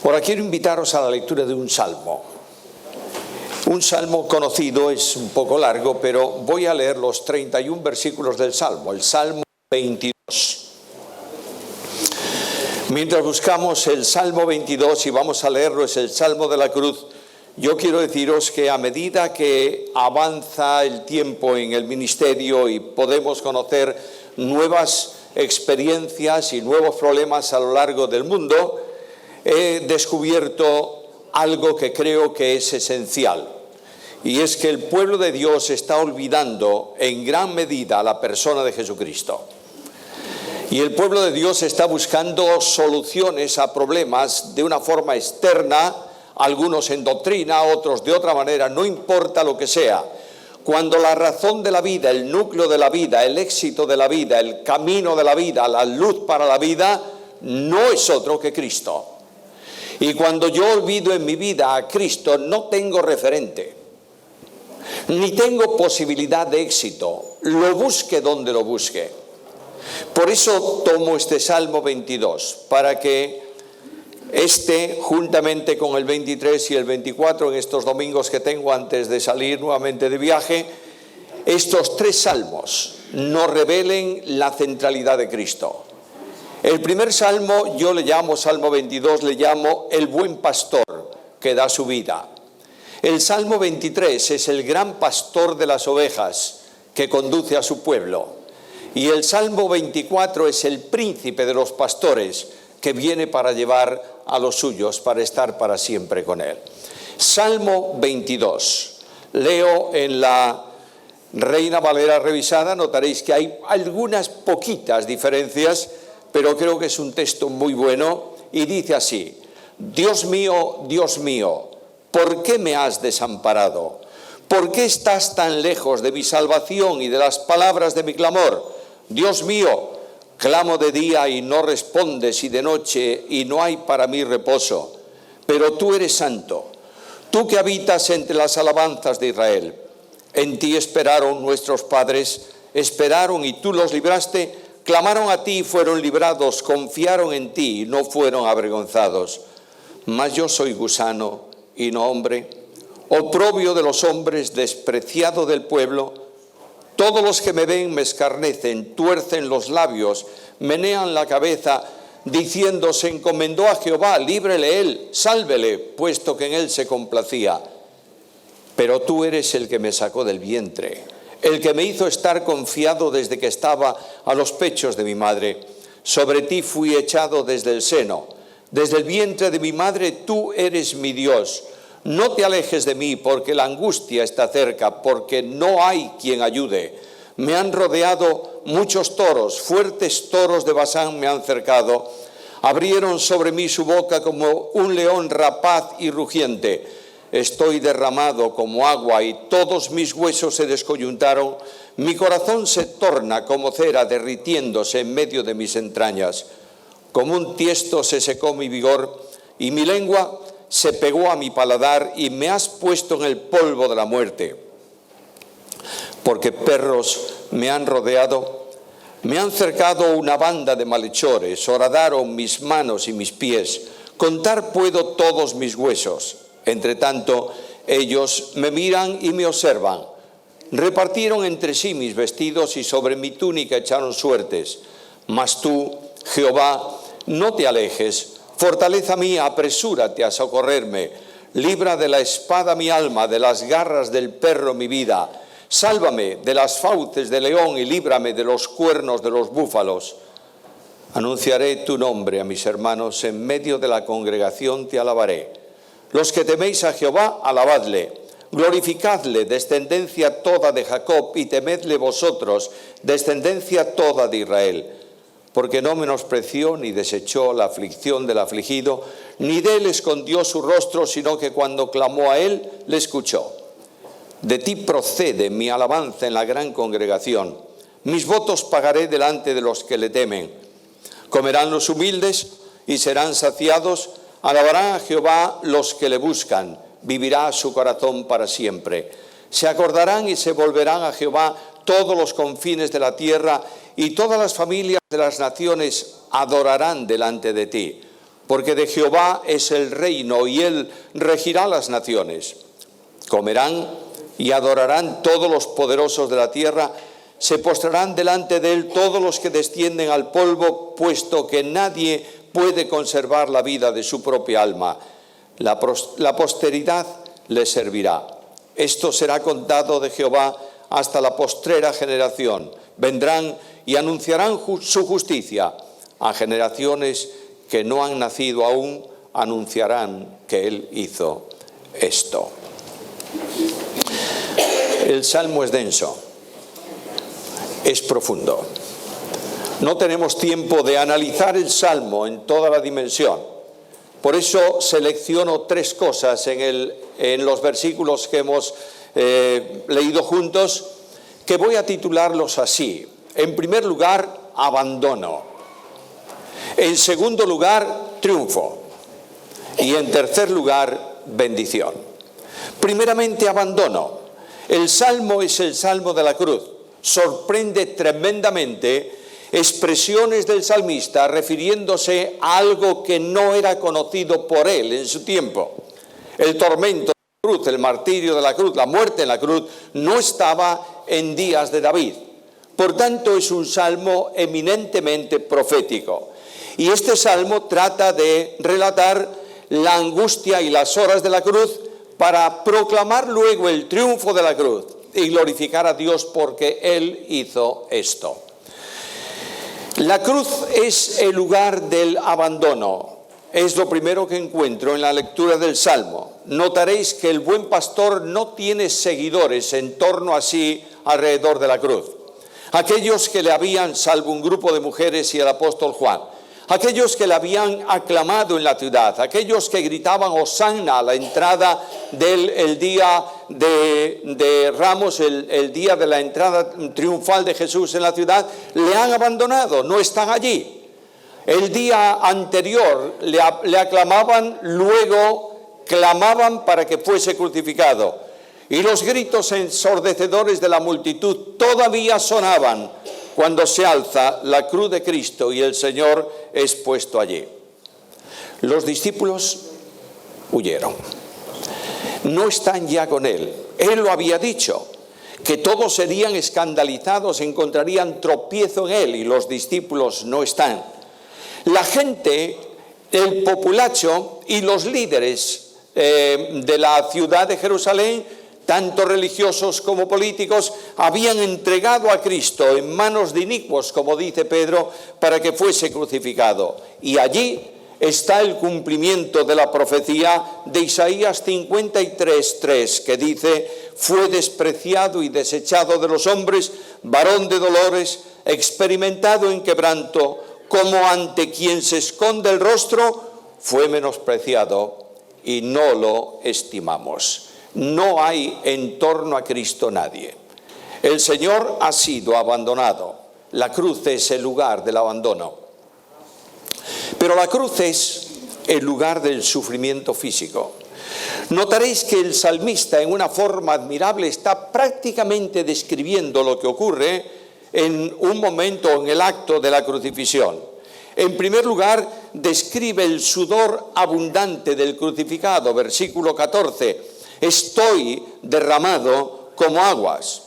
Ahora quiero invitaros a la lectura de un salmo. Un salmo conocido, es un poco largo, pero voy a leer los 31 versículos del salmo, el Salmo 22. Mientras buscamos el Salmo 22 y vamos a leerlo, es el Salmo de la Cruz. Yo quiero deciros que a medida que avanza el tiempo en el ministerio y podemos conocer nuevas experiencias y nuevos problemas a lo largo del mundo, he descubierto algo que creo que es esencial. Y es que el pueblo de Dios está olvidando en gran medida a la persona de Jesucristo. Y el pueblo de Dios está buscando soluciones a problemas de una forma externa, algunos en doctrina, otros de otra manera, no importa lo que sea. Cuando la razón de la vida, el núcleo de la vida, el éxito de la vida, el camino de la vida, la luz para la vida, no es otro que Cristo. Y cuando yo olvido en mi vida a Cristo, no tengo referente, ni tengo posibilidad de éxito, lo busque donde lo busque. Por eso tomo este Salmo 22, para que juntamente con el 23 y el 24, en estos domingos que tengo antes de salir nuevamente de viaje, estos tres salmos nos revelen la centralidad de Cristo. El primer salmo, yo le llamo Salmo 22, le llamo el buen pastor que da su vida. El Salmo 23 es el gran pastor de las ovejas que conduce a su pueblo. Y el Salmo 24 es el príncipe de los pastores que viene para llevar a los suyos, para estar para siempre con él. Salmo 22. Leo en la Reina Valera revisada, notaréis que hay algunas poquitas diferencias, pero creo que es un texto muy bueno y dice así: Dios mío, ¿por qué me has desamparado? ¿Por qué estás tan lejos de mi salvación y de las palabras de mi clamor? Dios mío, clamo de día y no respondes, y de noche y no hay para mí reposo. Pero tú eres santo, tú que habitas entre las alabanzas de Israel. En ti esperaron nuestros padres, esperaron y tú los libraste, clamaron a ti y fueron librados, confiaron en ti y no fueron avergonzados. Mas yo soy gusano y no hombre, oprobio de los hombres, despreciado del pueblo. Todos los que me ven me escarnecen, tuercen los labios, menean la cabeza, diciendo: se encomendó a Jehová, líbrele él, sálvele, puesto que en él se complacía. Pero tú eres el que me sacó del vientre, el que me hizo estar confiado desde que estaba a los pechos de mi madre. Sobre ti fui echado desde el seno, desde el vientre de mi madre tú eres mi Dios. No te alejes de mí, porque la angustia está cerca, porque no hay quien ayude. Me han rodeado muchos toros, fuertes toros de Basán me han cercado. Abrieron sobre mí su boca como un león rapaz y rugiente. Estoy derramado como agua y todos mis huesos se descoyuntaron. Mi corazón se torna como cera derritiéndose en medio de mis entrañas. Como un tiesto se secó mi vigor y mi lengua se pegó a mi paladar, y me has puesto en el polvo de la muerte. Porque perros me han rodeado, me han cercado una banda de malhechores, horadaron mis manos y mis pies. Contar puedo todos mis huesos. Entre tanto, ellos me miran y me observan. Repartieron entre sí mis vestidos y sobre mi túnica echaron suertes. Mas tú, Jehová, no te alejes. Fortaleza mía, apresúrate a socorrerme. Libra de la espada mi alma, de las garras del perro mi vida. Sálvame de las fauces del león y líbrame de los cuernos de los búfalos. Anunciaré tu nombre a mis hermanos, en medio de la congregación te alabaré. Los que teméis a Jehová, alabadle. Glorificadle, descendencia toda de Jacob, y temedle vosotros, descendencia toda de Israel. Porque no menospreció ni desechó la aflicción del afligido, ni de él escondió su rostro, sino que cuando clamó a él, le escuchó. De ti procede mi alabanza en la gran congregación. Mis votos pagaré delante de los que le temen. Comerán los humildes y serán saciados. Alabarán a Jehová los que le buscan. Vivirá su corazón para siempre. Se acordarán y se volverán a Jehová todos los confines de la tierra, y todas las familias de las naciones adorarán delante de ti. porque de Jehová es el reino y él regirá las naciones. Comerán y adorarán todos los poderosos de la tierra, se postrarán delante de él todos los que descienden al polvo, puesto que nadie puede conservar la vida de su propia alma. La posteridad le servirá. Esto será contado de Jehová hasta la postrera generación. Vendrán y anunciarán su justicia. A generaciones que no han nacido aún, anunciarán que él hizo esto. El salmo es denso, es profundo. No tenemos tiempo de analizar el salmo en toda la dimensión. Por eso selecciono tres cosas en los versículos que hemos leído juntos, que voy a titularlos así. En primer lugar, abandono. En segundo lugar, triunfo. Y en tercer lugar, bendición. Primeramente, abandono. El salmo es el salmo de la cruz. Sorprende tremendamente expresiones del salmista refiriéndose a algo que no era conocido por él en su tiempo. El tormento de la cruz, el martirio de la cruz, la muerte en la cruz, no estaba en días de David. Por tanto, es un salmo eminentemente profético. Y este salmo trata de relatar la angustia y las horas de la cruz para proclamar luego el triunfo de la cruz y glorificar a Dios porque Él hizo esto. La cruz es el lugar del abandono. Es lo primero que encuentro en la lectura del Salmo. Notaréis que el buen pastor no tiene seguidores en torno a sí alrededor de la cruz. Aquellos que le habían, salvo un grupo de mujeres y el apóstol Juan, aquellos que le habían aclamado en la ciudad, aquellos que gritaban Hosanna a la entrada del día de Ramos, el día de la entrada triunfal de Jesús en la ciudad, le han abandonado, no están allí. El día anterior le aclamaban, luego clamaban para que fuese crucificado. Y los gritos ensordecedores de la multitud todavía sonaban cuando se alza la cruz de Cristo y el Señor es puesto allí. Los discípulos huyeron. No están ya con Él. Él lo había dicho, que todos serían escandalizados, encontrarían tropiezo en Él, y los discípulos no están. La gente, el populacho y los líderes de la ciudad de Jerusalén, tanto religiosos como políticos, habían entregado a Cristo en manos de inicuos, como dice Pedro, para que fuese crucificado. Y allí está el cumplimiento de la profecía de Isaías 53:3, que dice: fue despreciado y desechado de los hombres, varón de dolores, experimentado en quebranto, como ante quien se esconde el rostro, fue menospreciado y no lo estimamos. No hay en torno a Cristo nadie. El Señor ha sido abandonado. La cruz es el lugar del abandono. Pero la cruz es el lugar del sufrimiento físico. Notaréis que el salmista, en una forma admirable, está prácticamente describiendo lo que ocurre en un momento, en el acto de la crucifixión. En primer lugar, describe el sudor abundante del crucificado, versículo 14. Estoy derramado como aguas.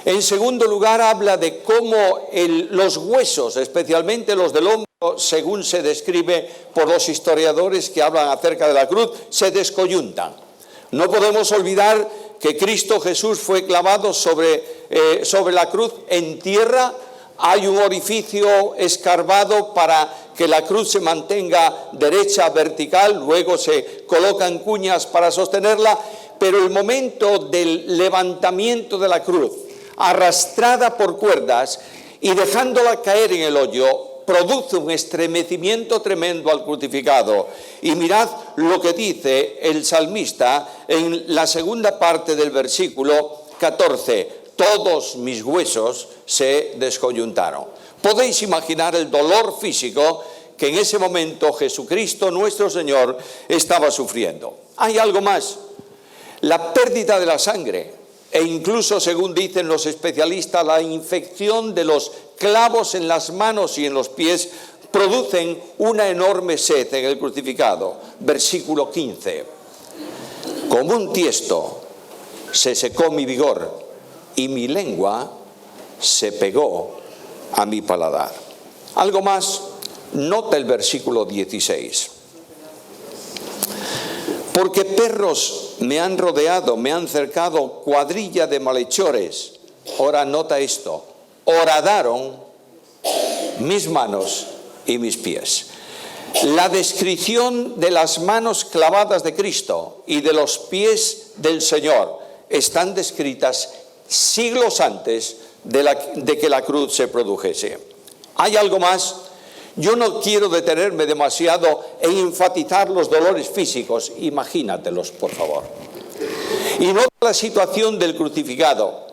En segundo lugar, habla de cómo los huesos, especialmente los del hombro, según se describe por los historiadores que hablan acerca de la cruz, se descoyuntan. No podemos olvidar que Cristo Jesús fue clavado sobre la cruz en tierra. Hay un orificio escarbado para que la cruz se mantenga derecha, vertical, luego se colocan cuñas para sostenerla, pero el momento del levantamiento de la cruz, arrastrada por cuerdas y dejándola caer en el hoyo, produce un estremecimiento tremendo al crucificado. Y mirad lo que dice el salmista en la segunda parte del versículo 14. Todos mis huesos se descoyuntaron. Podéis imaginar el dolor físico que en ese momento Jesucristo, nuestro Señor, estaba sufriendo. Hay algo más. La pérdida de la sangre e incluso, según dicen los especialistas, la infección de los clavos en las manos y en los pies producen una enorme sed en el crucificado. Versículo 15. Como un tiesto se secó mi vigor y mi lengua se pegó a mi paladar. Algo más, nota el versículo 16. Porque perros me han rodeado, me han cercado, cuadrilla de malhechores. Ahora nota esto, horadaron mis manos y mis pies. La descripción de las manos clavadas de Cristo y de los pies del Señor están descritas siglos antes de que la cruz se produjese. ¿Hay algo más? Yo no quiero detenerme demasiado en enfatizar los dolores físicos, imagínatelos, por favor. Y nota la situación del crucificado,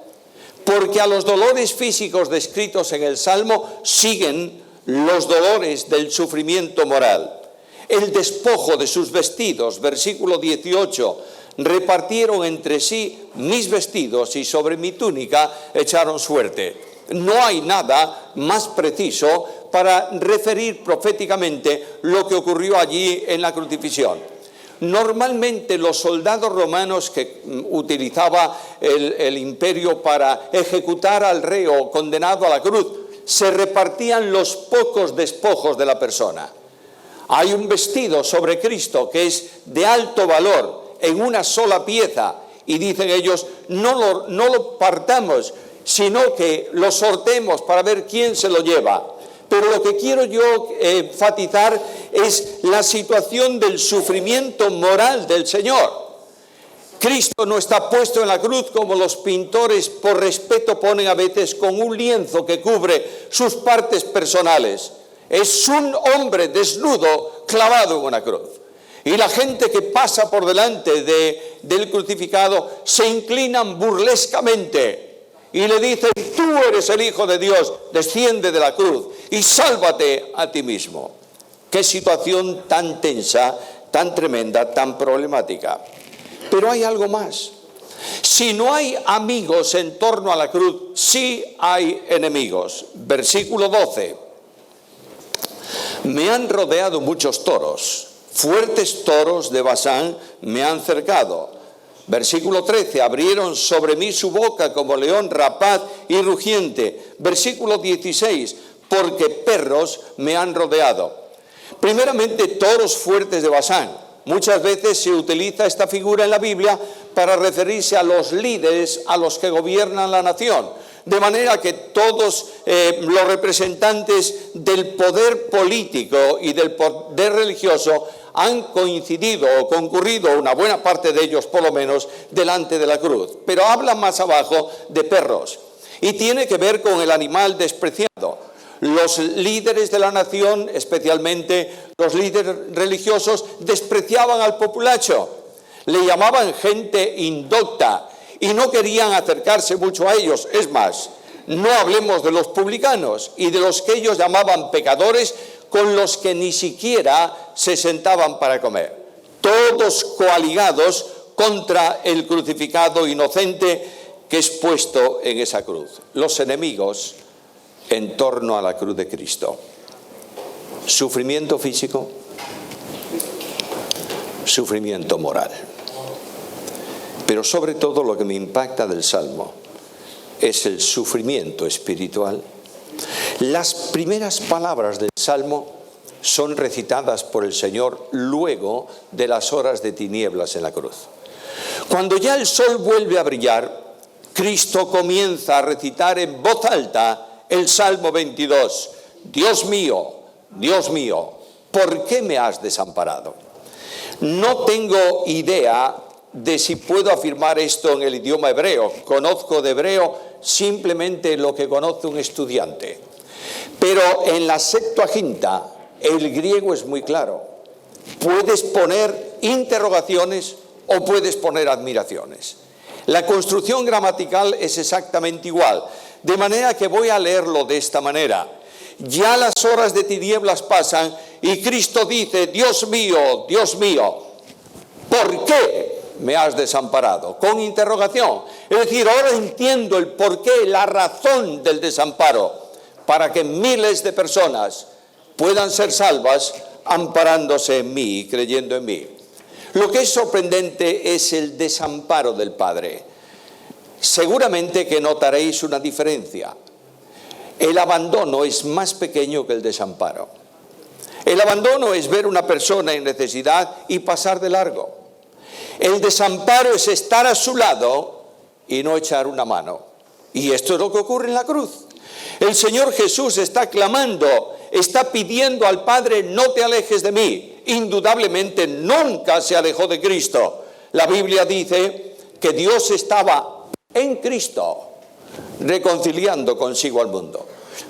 porque a los dolores físicos descritos en el Salmo siguen los dolores del sufrimiento moral. El despojo de sus vestidos, versículo 18, repartieron entre sí mis vestidos y sobre mi túnica echaron suerte. No hay nada más preciso para referir proféticamente lo que ocurrió allí en la crucifixión. Normalmente los soldados romanos que utilizaba el imperio para ejecutar al reo condenado a la cruz, se repartían los pocos despojos de la persona. Hay un vestido sobre Cristo que es de alto valor en una sola pieza y dicen ellos, no lo partamos, sino que lo sorteemos para ver quién se lo lleva. Pero lo que quiero yo enfatizar es la situación del sufrimiento moral del Señor. Cristo no está puesto en la cruz como los pintores por respeto ponen a veces con un lienzo que cubre sus partes personales. Es un hombre desnudo clavado en una cruz. Y la gente que pasa por delante del crucificado se inclinan burlescamente y le dicen, tú eres el Hijo de Dios, desciende de la cruz y sálvate a ti mismo. Qué situación tan tensa, tan tremenda, tan problemática. Pero hay algo más. Si no hay amigos en torno a la cruz, sí hay enemigos. Versículo 12. Me han rodeado muchos toros, fuertes toros de Basán me han cercado. Versículo 13, abrieron sobre mí su boca como león rapaz y rugiente. Versículo 16, porque perros me han rodeado. Primeramente, toros fuertes de Basán. Muchas veces se utiliza esta figura en la Biblia para referirse a los líderes, a los que gobiernan la nación. De manera que todos los representantes del poder político y del poder religioso han coincidido o concurrido, una buena parte de ellos por lo menos, delante de la cruz. Pero habla más abajo de perros y tiene que ver con el animal despreciado. Los líderes de la nación, especialmente los líderes religiosos, despreciaban al populacho, le llamaban gente indocta y no querían acercarse mucho a ellos. Es más, no hablemos de los publicanos y de los que ellos llamaban pecadores, con los que ni siquiera se sentaban para comer. Todos coaligados contra el crucificado inocente que es puesto en esa cruz. Los enemigos en torno a la cruz de Cristo. Sufrimiento físico, sufrimiento moral. Pero sobre todo lo que me impacta del Salmo es el sufrimiento espiritual. Las primeras palabras del Salmo son recitadas por el Señor luego de las horas de tinieblas en la cruz. Cuando ya el sol vuelve a brillar, Cristo comienza a recitar en voz alta el Salmo 22. Dios mío, ¿por qué me has desamparado? No tengo idea de si puedo afirmar esto en el idioma hebreo. Conozco de hebreo simplemente lo que conoce un estudiante. Pero en la Septuaginta el griego es muy claro. Puedes poner interrogaciones o puedes poner admiraciones. La construcción gramatical es exactamente igual. De manera que voy a leerlo de esta manera. Ya las horas de tinieblas pasan y Cristo dice, Dios mío, ¿por qué me has desamparado? Con interrogación. Es decir, ahora entiendo el porqué, la razón del desamparo, para que miles de personas puedan ser salvas amparándose en mí y creyendo en mí. Lo que es sorprendente es el desamparo del Padre. Seguramente que notaréis una diferencia. El abandono es más pequeño que el desamparo. El abandono es ver una persona en necesidad y pasar de largo. El desamparo es estar a su lado y no echar una mano. Y esto es lo que ocurre en la cruz. El Señor Jesús está clamando, está pidiendo al Padre: no te alejes de mí. Indudablemente nunca se alejó de Cristo. La Biblia dice que Dios estaba en Cristo reconciliando consigo al mundo.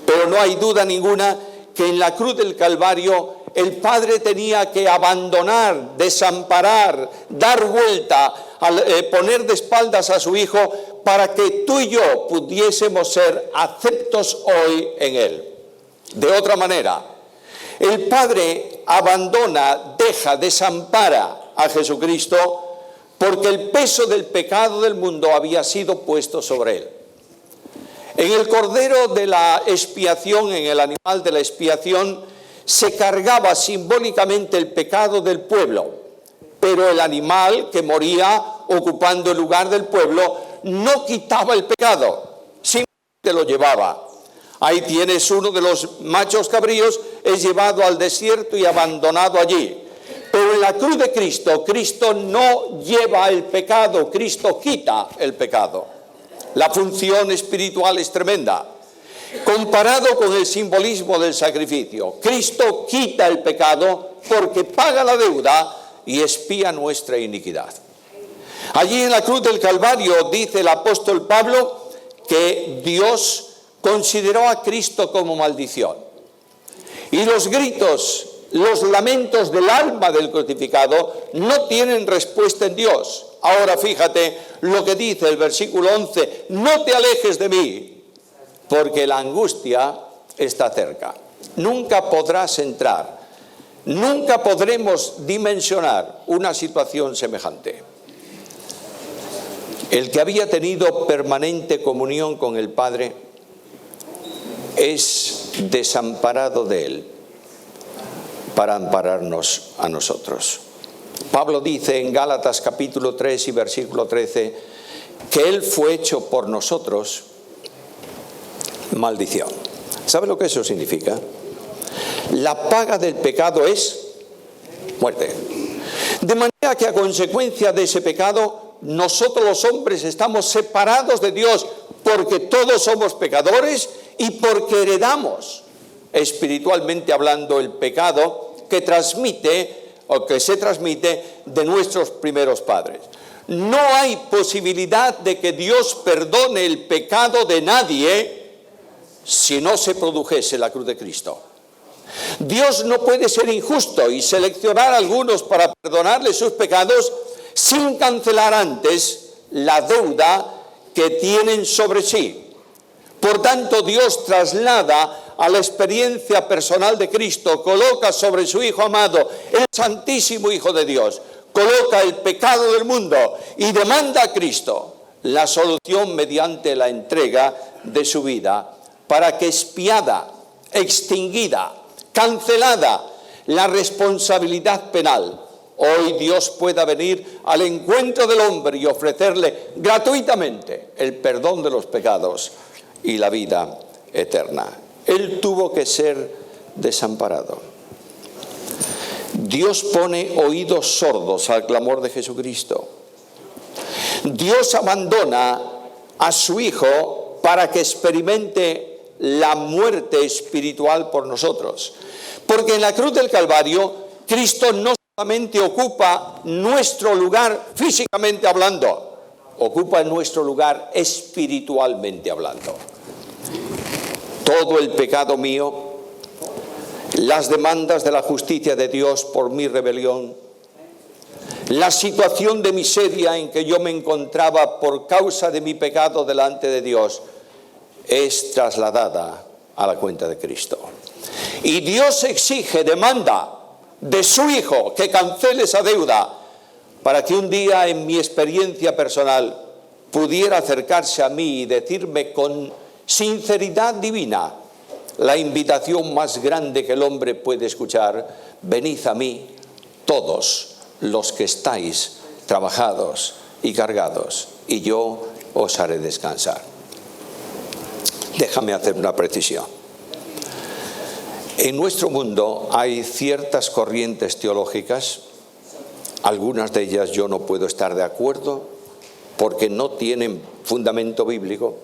Pero no hay duda ninguna que en la cruz del Calvario el Padre tenía que abandonar, desamparar, dar vuelta, poner de espaldas a su Hijo para que tú y yo pudiésemos ser aceptos hoy en Él. De otra manera, el Padre abandona, deja, desampara a Jesucristo porque el peso del pecado del mundo había sido puesto sobre Él. En el cordero de la expiación, en el animal de la expiación, se cargaba simbólicamente el pecado del pueblo, pero el animal que moría ocupando el lugar del pueblo no quitaba el pecado, simplemente lo llevaba. Ahí tienes uno de los machos cabríos, es llevado al desierto y abandonado allí. Pero en la cruz de Cristo, Cristo no lleva el pecado, Cristo quita el pecado. La función espiritual es tremenda. Comparado con el simbolismo del sacrificio, Cristo quita el pecado porque paga la deuda y expía nuestra iniquidad. Allí en la cruz del Calvario dice el apóstol Pablo que Dios consideró a Cristo como maldición. Y los gritos, los lamentos del alma del crucificado no tienen respuesta en Dios. Ahora fíjate lo que dice el versículo 11: no te alejes de mí, porque la angustia está cerca. Nunca podrás entrar, nunca podremos dimensionar una situación semejante. El que había tenido permanente comunión con el Padre es desamparado de Él para ampararnos a nosotros. Pablo dice en Gálatas capítulo 3 y versículo 13 que Él fue hecho por nosotros maldición. ¿Sabe lo que eso significa? La paga del pecado es muerte. De manera que a consecuencia de ese pecado, nosotros los hombres estamos separados de Dios porque todos somos pecadores y porque heredamos, espiritualmente hablando, el pecado que se transmite de nuestros primeros padres. No hay posibilidad de que Dios perdone el pecado de nadie si no se produjese la cruz de Cristo. Dios no puede ser injusto y seleccionar a algunos para perdonarles sus pecados sin cancelar antes la deuda que tienen sobre sí. Por tanto, Dios traslada a la experiencia personal de Cristo, coloca sobre su Hijo amado, el Santísimo Hijo de Dios, coloca el pecado del mundo y demanda a Cristo la solución mediante la entrega de su vida, para que expiada, extinguida, cancelada la responsabilidad penal, hoy Dios pueda venir al encuentro del hombre y ofrecerle gratuitamente el perdón de los pecados y la vida eterna. Él tuvo que ser desamparado. Dios pone oídos sordos al clamor de Jesucristo. Dios abandona a su Hijo para que experimente la muerte espiritual por nosotros. Porque en la cruz del Calvario, Cristo no solamente ocupa nuestro lugar físicamente hablando, ocupa nuestro lugar espiritualmente hablando. Todo el pecado mío, las demandas de la justicia de Dios por mi rebelión, la situación de miseria en que yo me encontraba por causa de mi pecado delante de Dios, es trasladada a la cuenta de Cristo. Y Dios exige, demanda de su Hijo que cancele esa deuda para que un día en mi experiencia personal pudiera acercarse a mí y decirme con sinceridad divina: la invitación más grande que el hombre puede escuchar: venid a mí todos los que estáis trabajados y cargados, y yo os haré descansar. Déjame hacer una precisión. En nuestro mundo hay ciertas corrientes teológicas, algunas de ellas yo no puedo estar de acuerdo porque no tienen fundamento bíblico,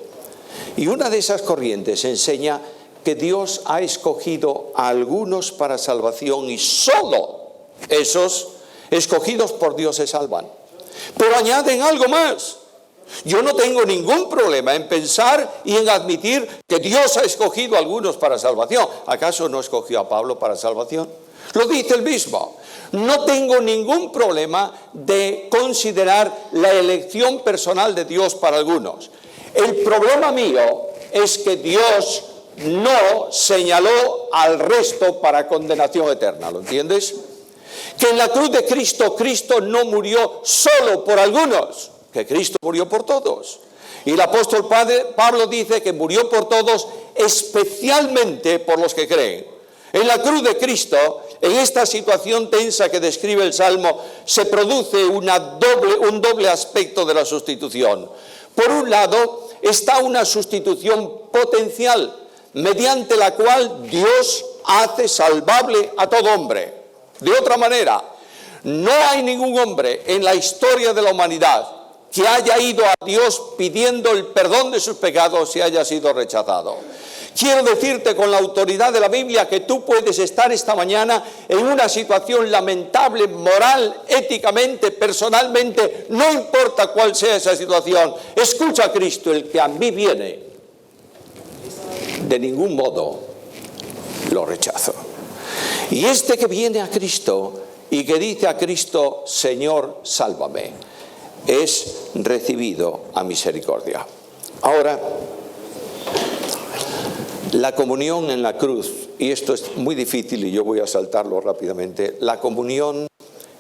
y una de esas corrientes enseña que Dios ha escogido a algunos para salvación y solo esos escogidos por Dios se salvan. Pero añaden algo más. Yo no tengo ningún problema en pensar y en admitir que Dios ha escogido a algunos para salvación. ¿Acaso no escogió a Pablo para salvación? Lo dice él mismo. No tengo ningún problema de considerar la elección personal de Dios para algunos. El problema mío es que Dios no señaló al resto para condenación eterna. ¿Lo entiendes? Que en la cruz de Cristo, Cristo no murió solo por algunos, que Cristo murió por todos. Y el apóstol Pablo dice que murió por todos, especialmente por los que creen. En la cruz de Cristo, en esta situación tensa que describe el Salmo, se produce un doble aspecto de la sustitución. Por un lado, está una sustitución potencial, mediante la cual Dios hace salvable a todo hombre. De otra manera, no hay ningún hombre en la historia de la humanidad que haya ido a Dios pidiendo el perdón de sus pecados y haya sido rechazado. Quiero decirte con la autoridad de la Biblia que tú puedes estar esta mañana en una situación lamentable, moral, éticamente, personalmente, no importa cuál sea esa situación. Escucha a Cristo: el que a mí viene, de ningún modo lo rechazo. Y este que viene a Cristo y que dice a Cristo: Señor, sálvame, es recibido a misericordia. Ahora, la comunión en la cruz, y esto es muy difícil y yo voy a saltarlo rápidamente, la comunión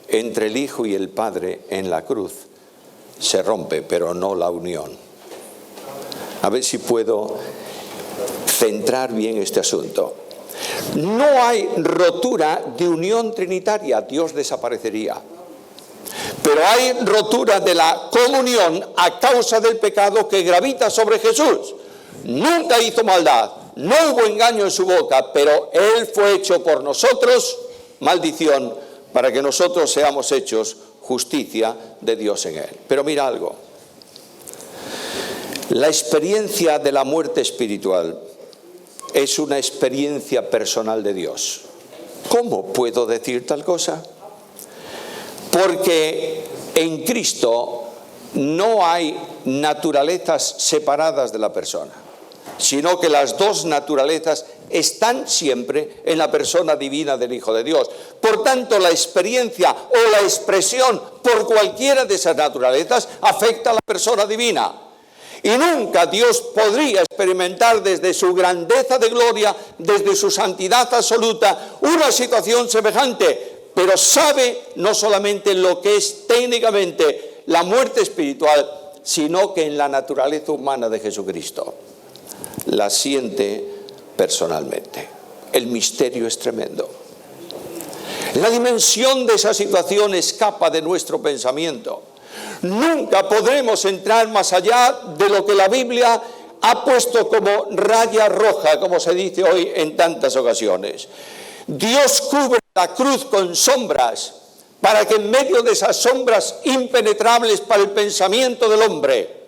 entre el Hijo y el Padre en la cruz se rompe, pero no la unión. A ver si puedo centrar bien este asunto. No hay rotura de unión trinitaria, Dios desaparecería. Pero hay rotura de la comunión a causa del pecado que gravita sobre Jesús. Nunca hizo maldad, no hubo engaño en su boca, pero Él fue hecho por nosotros maldición, para que nosotros seamos hechos justicia de Dios en Él. Pero mira algo. La experiencia de la muerte espiritual es una experiencia personal de Dios. ¿Cómo puedo decir tal cosa? Porque en Cristo no hay naturalezas separadas de la persona, sino que las dos naturalezas están siempre en la persona divina del Hijo de Dios. Por tanto, la experiencia o la expresión por cualquiera de esas naturalezas afecta a la persona divina. Y nunca Dios podría experimentar desde su grandeza de gloria, desde su santidad absoluta, una situación semejante, pero sabe no solamente lo que es técnicamente la muerte espiritual, sino que en la naturaleza humana de Jesucristo la siente personalmente. El misterio es tremendo. La dimensión de esa situación escapa de nuestro pensamiento. Nunca podremos entrar más allá de lo que la Biblia ha puesto como raya roja, como se dice hoy en tantas ocasiones. Dios cubre la cruz con sombras para que en medio de esas sombras impenetrables para el pensamiento del hombre,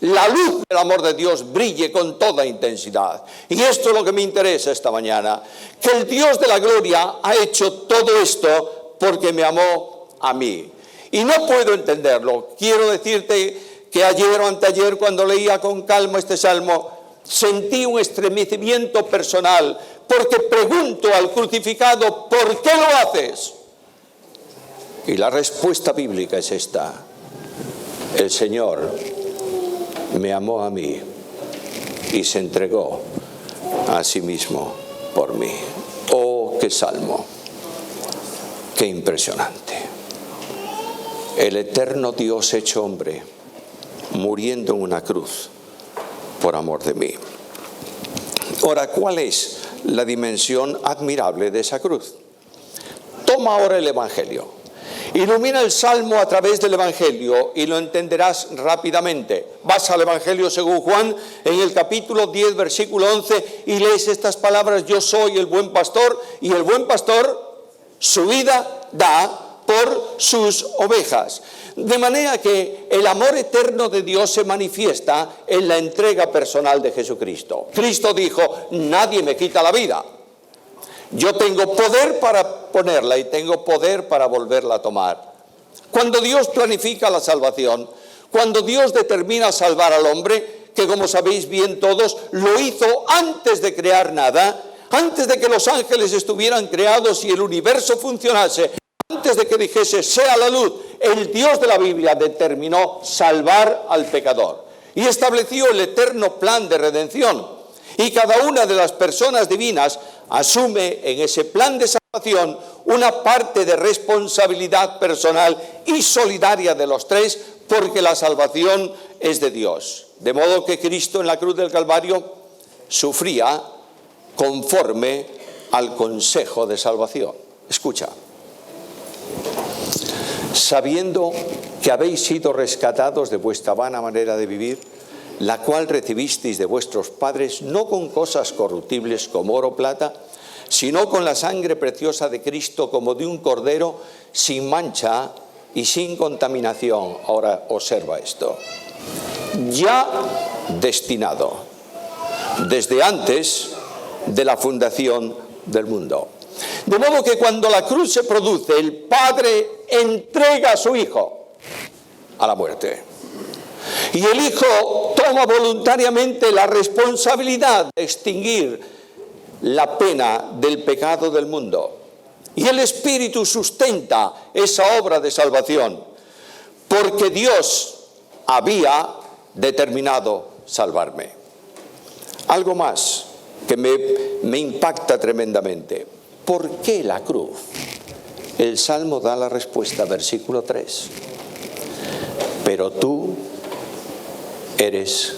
la luz del amor de Dios brille con toda intensidad. Y esto es lo que me interesa esta mañana, que el Dios de la gloria ha hecho todo esto porque me amó a mí. Y no puedo entenderlo. Quiero decirte que ayer o anteayer, cuando leía con calma este salmo, sentí un estremecimiento personal, porque pregunto al crucificado: ¿por qué lo haces? Y la respuesta bíblica es esta: el Señor me amó a mí y se entregó a sí mismo por mí. Oh, qué salmo, qué impresionante. El eterno Dios hecho hombre, muriendo en una cruz por amor de mí. Ahora, ¿cuál es la dimensión admirable de esa cruz. Toma ahora el Evangelio. Ilumina el Salmo a través del Evangelio y lo entenderás rápidamente. Vas al Evangelio según Juan, en el capítulo 10, versículo 11, y lees estas palabras: yo soy el buen pastor, y el buen pastor su vida da por sus ovejas. De manera que el amor eterno de Dios se manifiesta en la entrega personal de Jesucristo. Cristo dijo: nadie me quita la vida. Yo tengo poder para ponerla y tengo poder para volverla a tomar. Cuando Dios planifica la salvación, cuando Dios determina salvar al hombre, que como sabéis bien todos, lo hizo antes de crear nada, antes de que los ángeles estuvieran creados y el universo funcionase, antes de que dijese sea la luz, el Dios de la Biblia determinó salvar al pecador y estableció el eterno plan de redención. Y cada una de las personas divinas asume en ese plan de salvación una parte de responsabilidad personal y solidaria de los tres, porque la salvación es de Dios. De modo que Cristo en la cruz del Calvario sufría conforme al consejo de salvación. Escucha: sabiendo que habéis sido rescatados de vuestra vana manera de vivir, la cual recibisteis de vuestros padres, no con cosas corruptibles como oro o plata, sino con la sangre preciosa de Cristo, como de un cordero, sin mancha y sin contaminación. Ahora observa esto: ya destinado desde antes de la fundación del mundo. De modo que cuando la cruz se produce, el Padre entrega a su Hijo a la muerte. Y el Hijo toma voluntariamente la responsabilidad de extinguir la pena del pecado del mundo. Y el Espíritu sustenta esa obra de salvación, porque Dios había determinado salvarme. Algo más que me impacta tremendamente: ¿por qué la cruz? El Salmo da la respuesta, versículo 3. Pero tú eres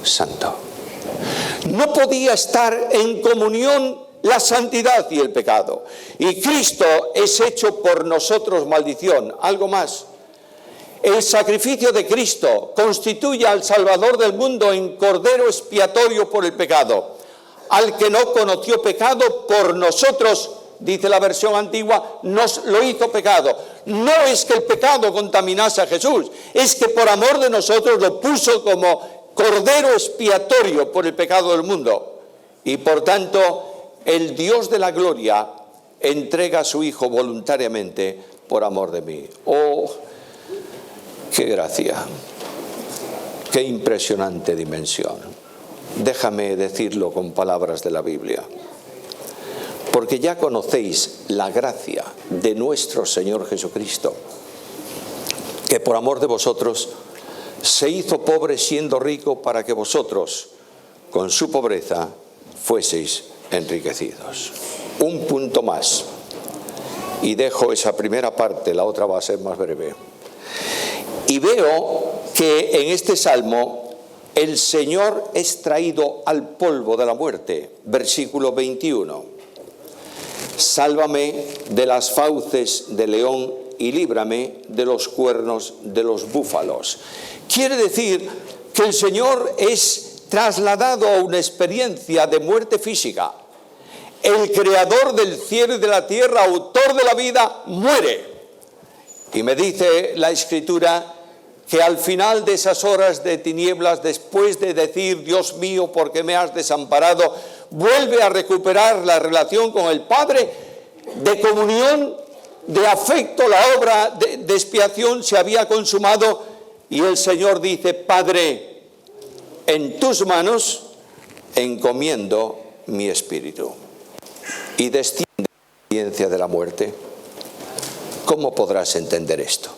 santo. No podía estar en comunión la santidad y el pecado. Y Cristo es hecho por nosotros maldición. Algo más: el sacrificio de Cristo constituye al Salvador del mundo en cordero expiatorio por el pecado, al que no conoció pecado por nosotros, dice la versión antigua, nos lo hizo pecado. No es que el pecado contaminase a Jesús, es que por amor de nosotros lo puso como cordero expiatorio por el pecado del mundo. Y por tanto, el Dios de la gloria entrega a su Hijo voluntariamente por amor de mí. ¡Oh, qué gracia! ¡Qué impresionante dimensión! Déjame decirlo con palabras de la Biblia. Porque ya conocéis la gracia de nuestro Señor Jesucristo, que por amor de vosotros se hizo pobre siendo rico, para que vosotros con su pobreza fueseis enriquecidos. Un punto más y dejo esa primera parte, la otra va a ser más breve. Y veo que en este salmo el Señor es traído al polvo de la muerte, versículo 21. Sálvame de las fauces del león y líbrame de los cuernos de los búfalos. Quiere decir que el Señor es trasladado a una experiencia de muerte física. El creador del cielo y de la tierra, autor de la vida, muere. Y me dice la Escritura que al final de esas horas de tinieblas, después de decir Dios mío, ¿por qué me has desamparado?, vuelve a recuperar la relación con el Padre, de comunión, de afecto. La obra de expiación se había consumado y el Señor dice: Padre, en tus manos encomiendo mi espíritu. Y desciende la experiencia de la muerte. ¿Cómo podrás entender esto?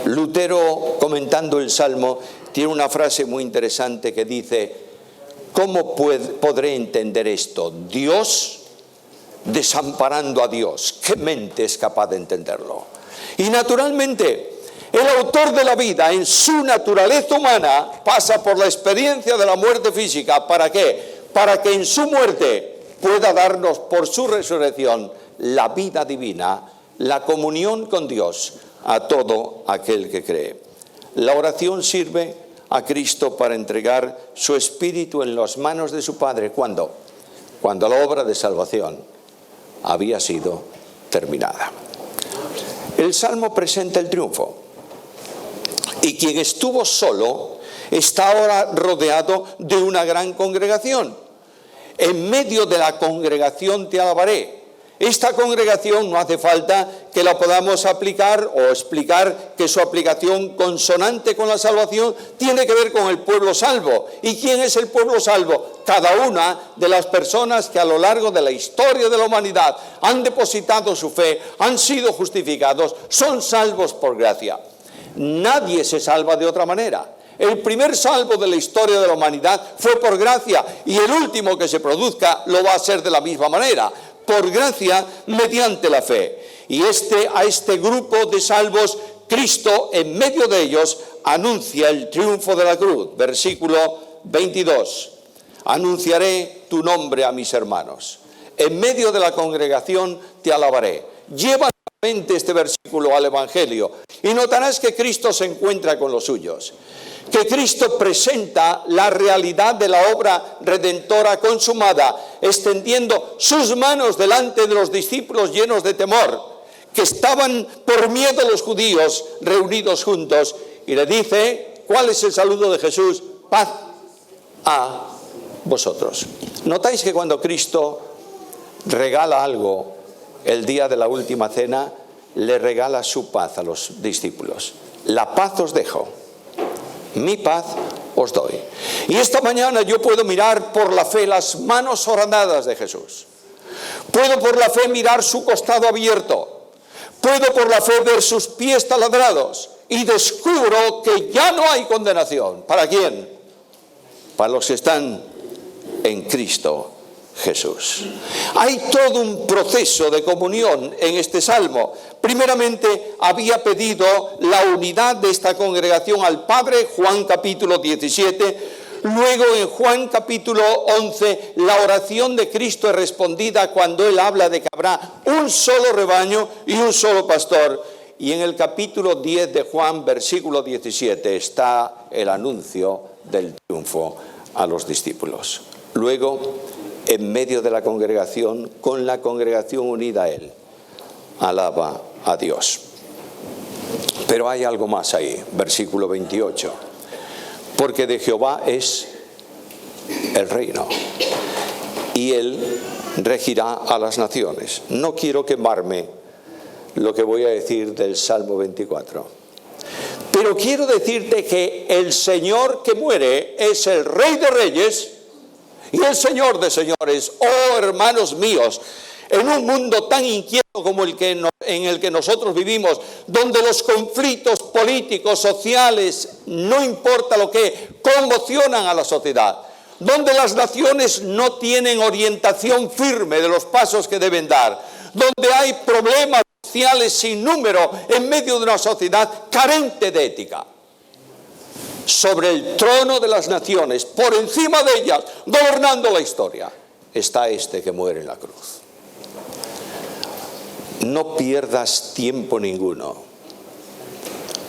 Lutero, comentando el Salmo, tiene una frase muy interesante que dice: ¿cómo podré entender esto? Dios desamparando a Dios. ¿Qué mente es capaz de entenderlo? Y naturalmente, el autor de la vida, en su naturaleza humana, pasa por la experiencia de la muerte física. ¿Para qué? para que en su muerte pueda darnos por su resurrección la vida divina, la comunión con Dios a todo aquel que cree. La oración sirve a Cristo para entregar su espíritu en las manos de su Padre. ¿Cuándo? Cuando la obra de salvación había sido terminada. El Salmo presenta el triunfo. Y quien estuvo solo está ahora rodeado de una gran congregación. En medio de la congregación te alabaré. Esta congregación no hace falta que la podamos aplicar o explicar que su aplicación consonante con la salvación tiene que ver con el pueblo salvo. ¿Y quién es el pueblo salvo? Cada una de las personas que a lo largo de la historia de la humanidad han depositado su fe, han sido justificados, son salvos por gracia. Nadie se salva de otra manera. El primer salvo de la historia de la humanidad fue por gracia, y el último que se produzca lo va a ser de la misma manera, por gracia mediante la fe. Y a este grupo de salvos, Cristo en medio de ellos anuncia el triunfo de la cruz. Versículo 22. Anunciaré tu nombre a mis hermanos. En medio de la congregación te alabaré. Lleva nuevamente este versículo al Evangelio y notarás que Cristo se encuentra con los suyos. Que Cristo presenta la realidad de la obra redentora consumada, extendiendo sus manos delante de los discípulos llenos de temor, que estaban por miedo los judíos reunidos juntos, y le dice, ¿cuál es el saludo de Jesús? Paz a vosotros. ¿Notáis que cuando Cristo regala algo el día de la última cena, le regala su paz a los discípulos? La paz os dejo. Mi paz os doy. Y esta mañana yo puedo mirar por la fe las manos horadadas de Jesús. Puedo por la fe mirar su costado abierto. Puedo por la fe ver sus pies taladrados. Y descubro que ya no hay condenación. ¿Para quién? Para los que están en Cristo Jesús. Hay todo un proceso de comunión en este salmo. Primeramente había pedido la unidad de esta congregación al Padre, Juan capítulo 17. Luego en Juan capítulo 11 la oración de Cristo es respondida cuando Él habla de que habrá un solo rebaño y un solo pastor. Y en el capítulo 10 de Juan, versículo 17, está el anuncio del triunfo a los discípulos. Luego, en medio de la congregación, con la congregación unida a Él, alaba a Dios. Pero hay algo más ahí, versículo 28. Porque de Jehová es el reino, y Él regirá a las naciones. No quiero quemarme lo que voy a decir del Salmo 24. Pero quiero decirte que el Señor que muere es el Rey de Reyes y el Señor de señores. Oh, hermanos míos, en un mundo tan inquieto como en el que nosotros vivimos, donde los conflictos políticos, sociales, no importa lo que, conmocionan a la sociedad, donde las naciones no tienen orientación firme de los pasos que deben dar, donde hay problemas sociales sin número en medio de una sociedad carente de ética. Sobre el trono de las naciones, por encima de ellas, gobernando la historia, está este que muere en la cruz. No pierdas tiempo ninguno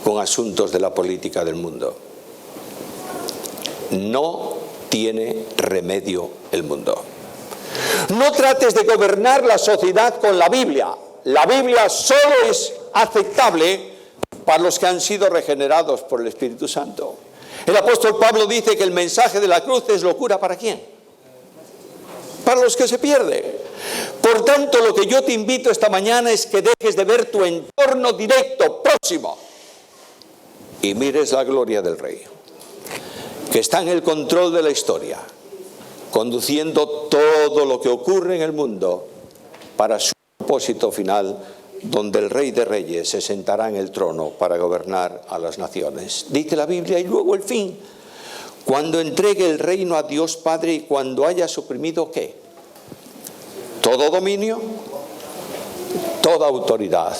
con asuntos de la política del mundo. No tiene remedio el mundo. No trates de gobernar la sociedad con la Biblia. La Biblia solo es aceptable para los que han sido regenerados por el Espíritu Santo. El apóstol Pablo dice que el mensaje de la cruz es locura. ¿Para quién? Para los que se pierden. Por tanto, lo que yo te invito esta mañana es que dejes de ver tu entorno directo, próximo, y mires la gloria del Rey, que está en el control de la historia, conduciendo todo lo que ocurre en el mundo para su propósito final, donde el Rey de Reyes se sentará en el trono para gobernar a las naciones. Dice la Biblia, y luego el fin, cuando entregue el reino a Dios Padre y cuando haya suprimido, ¿qué? Todo dominio, toda autoridad,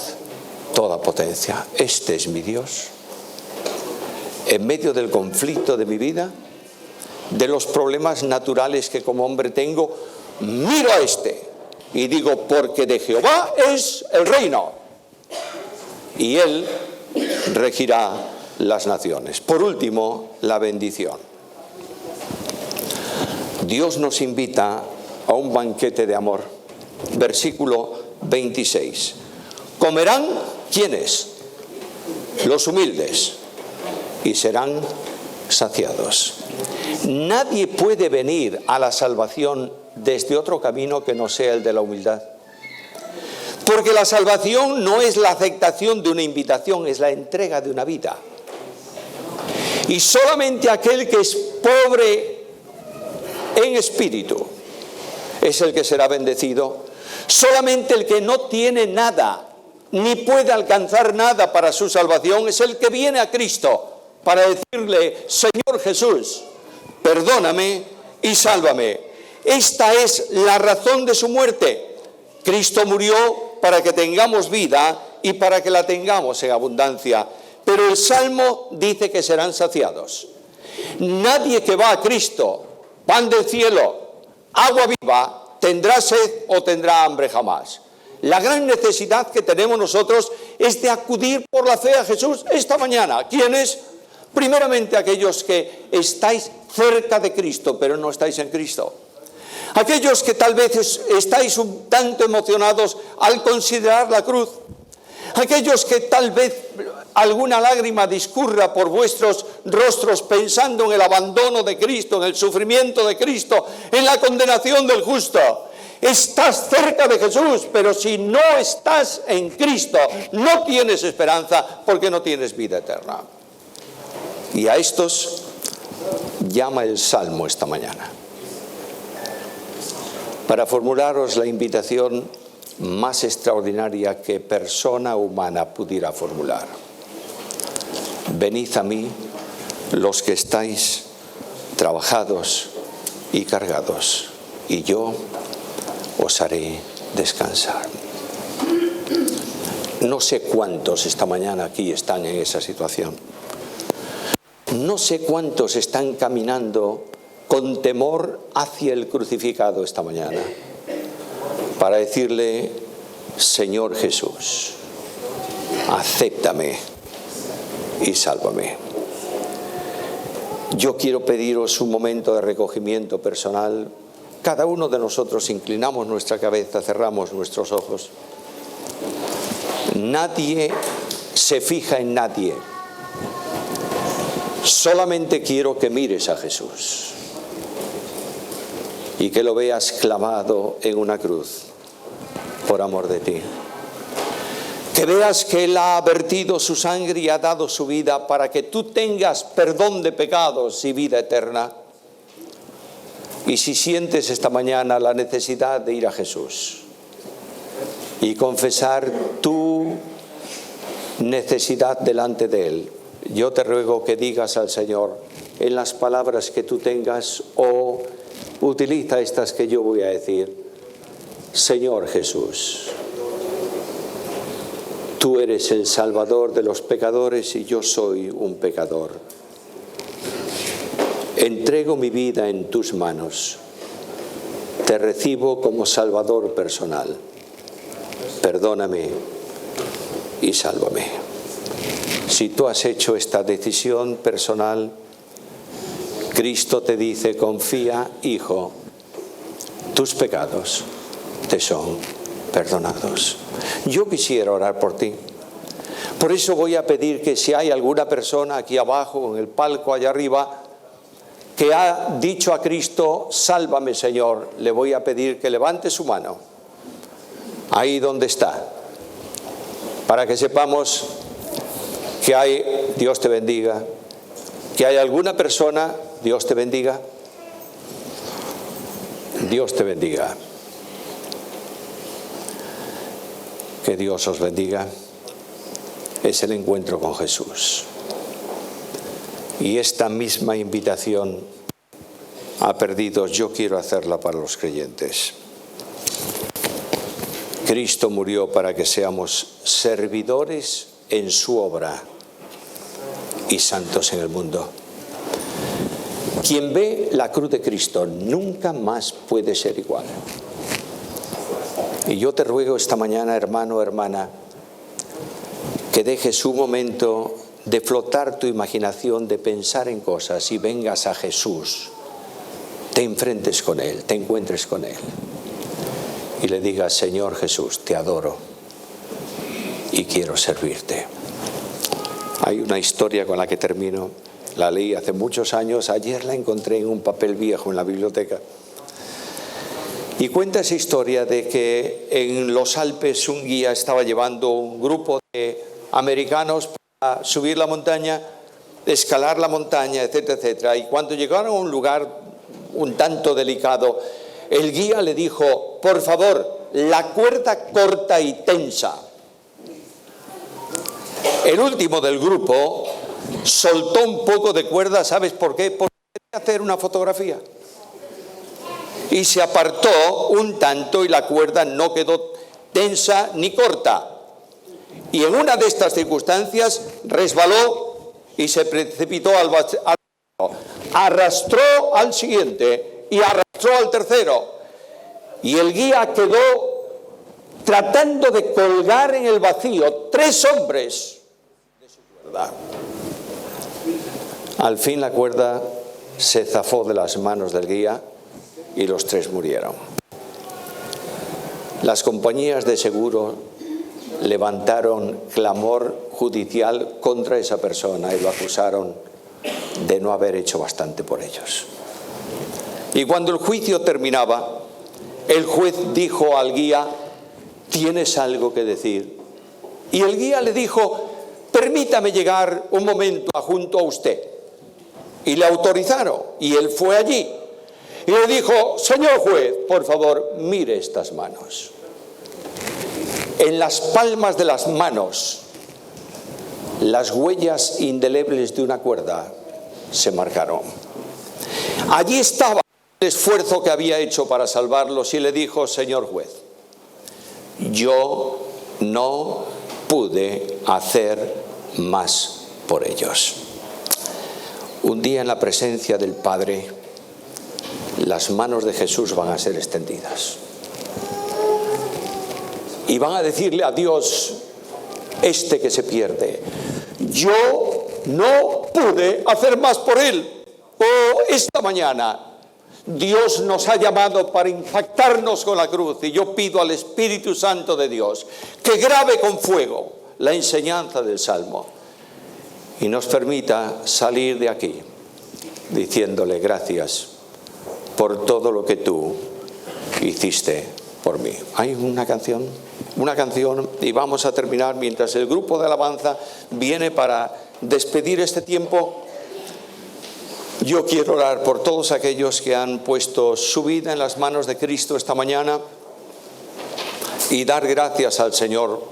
toda potencia. Este es mi Dios. En medio del conflicto de mi vida, de los problemas naturales que como hombre tengo, miro a este y digo, porque de Jehová es el reino, y Él regirá las naciones. Por último, la bendición. Dios nos invita a un banquete de amor. Versículo 26. Comerán, ¿quiénes? Los humildes, y serán saciados. Nadie puede venir a la salvación desde otro camino que no sea el de la humildad. Porque la salvación no es la aceptación de una invitación, es la entrega de una vida. Y solamente aquel que es pobre en espíritu es el que será bendecido. Solamente el que no tiene nada, ni puede alcanzar nada para su salvación, es el que viene a Cristo para decirle, Señor Jesús, perdóname y sálvame. Esta es la razón de su muerte. Cristo murió para que tengamos vida y para que la tengamos en abundancia. Pero el Salmo dice que serán saciados. Nadie que va a Cristo, pan del cielo, agua viva, tendrá sed o tendrá hambre jamás. La gran necesidad que tenemos nosotros es de acudir por la fe a Jesús esta mañana. ¿Quiénes? Primeramente aquellos que estáis cerca de Cristo, pero no estáis en Cristo. Aquellos que tal vez estáis un tanto emocionados al considerar la cruz. Aquellos que tal vez alguna lágrima discurra por vuestros rostros pensando en el abandono de Cristo, en el sufrimiento de Cristo, en la condenación del justo. Estás cerca de Jesús, pero si no estás en Cristo, no tienes esperanza porque no tienes vida eterna. Y a estos llama el Salmo esta mañana para formularos la invitación más extraordinaria que persona humana pudiera formular. Venid a mí los que estáis trabajados y cargados, y yo os haré descansar. No sé cuántos esta mañana aquí están en esa situación. No sé cuántos están caminando con temor hacia el crucificado esta mañana para decirle, Señor Jesús, acéptame y sálvame. Yo quiero pediros un momento de recogimiento personal. Cada uno de nosotros inclinamos nuestra cabeza, cerramos nuestros ojos. Nadie se fija en nadie. Solamente quiero que mires a Jesús y que lo veas clavado en una cruz por amor de ti. Que veas que Él ha vertido su sangre y ha dado su vida para que tú tengas perdón de pecados y vida eterna. Y si sientes esta mañana la necesidad de ir a Jesús y confesar tu necesidad delante de Él, yo te ruego que digas al Señor en las palabras que tú tengas o utiliza estas que yo voy a decir. Señor Jesús, tú eres el Salvador de los pecadores y yo soy un pecador. Entrego mi vida en tus manos. Te recibo como Salvador personal. Perdóname y sálvame. Si tú has hecho esta decisión personal, Cristo te dice, confía, hijo, tus pecados te son perdonados. Yo quisiera orar por ti. Por eso voy a pedir que si hay alguna persona aquí abajo, en el palco allá arriba, que ha dicho a Cristo, sálvame Señor, le voy a pedir que levante su mano, ahí donde está, para que sepamos que hay, Dios te bendiga, que hay alguna persona, Dios te bendiga, Dios te bendiga, que Dios os bendiga. Es el encuentro con Jesús. Y esta misma invitación a perdidos yo quiero hacerla para los creyentes. Cristo murió para que seamos servidores en su obra y santos en el mundo. Quien ve la cruz de Cristo nunca más puede ser igual. Y yo te ruego esta mañana, hermano, hermana, que dejes un momento de flotar tu imaginación, de pensar en cosas y vengas a Jesús, te enfrentes con Él, te encuentres con Él y le digas: Señor Jesús, te adoro y quiero servirte. Hay una historia con la que termino, la leí hace muchos años, ayer la encontré en un papel viejo en la biblioteca. Y cuenta esa historia de que en los Alpes un guía estaba llevando un grupo de americanos para subir la montaña, escalar la montaña, etcétera, etcétera. Y cuando llegaron a un lugar un tanto delicado, el guía le dijo: por favor, la cuerda corta y tensa. El último del grupo soltó un poco de cuerda, ¿sabes por qué? Porque quería hacer una fotografía. Y se apartó un tanto y la cuerda no quedó tensa ni corta. Y en una de estas circunstancias resbaló y se precipitó al vacío. Arrastró al siguiente y arrastró al tercero. Y el guía quedó tratando de colgar en el vacío 3 hombres de su cuerda. Al fin la cuerda se zafó de las manos del guía y los 3 murieron. Las compañías de seguro levantaron clamor judicial contra esa persona y lo acusaron de no haber hecho bastante por ellos. Y cuando el juicio terminaba, el juez dijo al guía: ¿tienes algo que decir? Y el guía le dijo: permítame llegar un momento junto a usted. Y le autorizaron y él fue allí. Y le dijo: señor juez, por favor, mire estas manos. En las palmas de las manos, las huellas indelebles de una cuerda se marcaron. Allí estaba el esfuerzo que había hecho para salvarlos y le dijo: señor juez, yo no pude hacer más por ellos. Un día en la presencia del Padre, las manos de Jesús van a ser extendidas. Y van a decirle a Dios, este que se pierde: yo no pude hacer más por él. Oh, esta mañana Dios nos ha llamado para impactarnos con la cruz, y yo pido al Espíritu Santo de Dios que grabe con fuego la enseñanza del Salmo y nos permita salir de aquí diciéndole: gracias por todo lo que tú hiciste por mí. Hay una canción y vamos a terminar mientras el grupo de alabanza viene para despedir este tiempo. Yo quiero orar por todos aquellos que han puesto su vida en las manos de Cristo esta mañana y dar gracias al Señor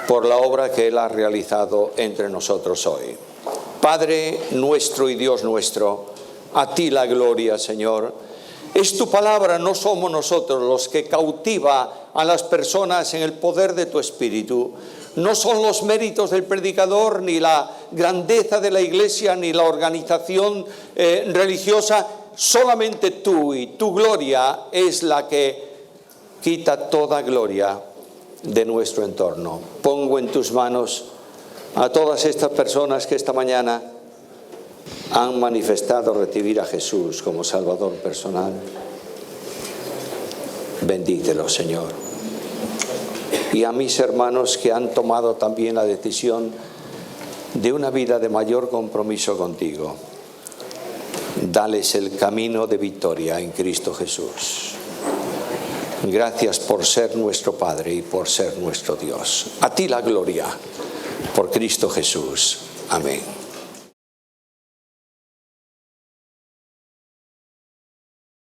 por la obra que Él ha realizado entre nosotros hoy. Padre nuestro y Dios nuestro, a ti la gloria, Señor. Es tu palabra, no somos nosotros los que cautiva a las personas en el poder de tu Espíritu. No son los méritos del predicador, ni la grandeza de la iglesia, ni la organización religiosa. Solamente tú, y tu gloria es la que quita toda gloria de nuestro entorno. Pongo en tus manos a todas estas personas que esta mañana han manifestado recibir a Jesús como Salvador personal. Bendícelos, Señor. Y a mis hermanos que han tomado también la decisión de una vida de mayor compromiso contigo, dales el camino de victoria en Cristo Jesús. Gracias por ser nuestro Padre y por ser nuestro Dios. A ti la gloria, por Cristo Jesús. Amén.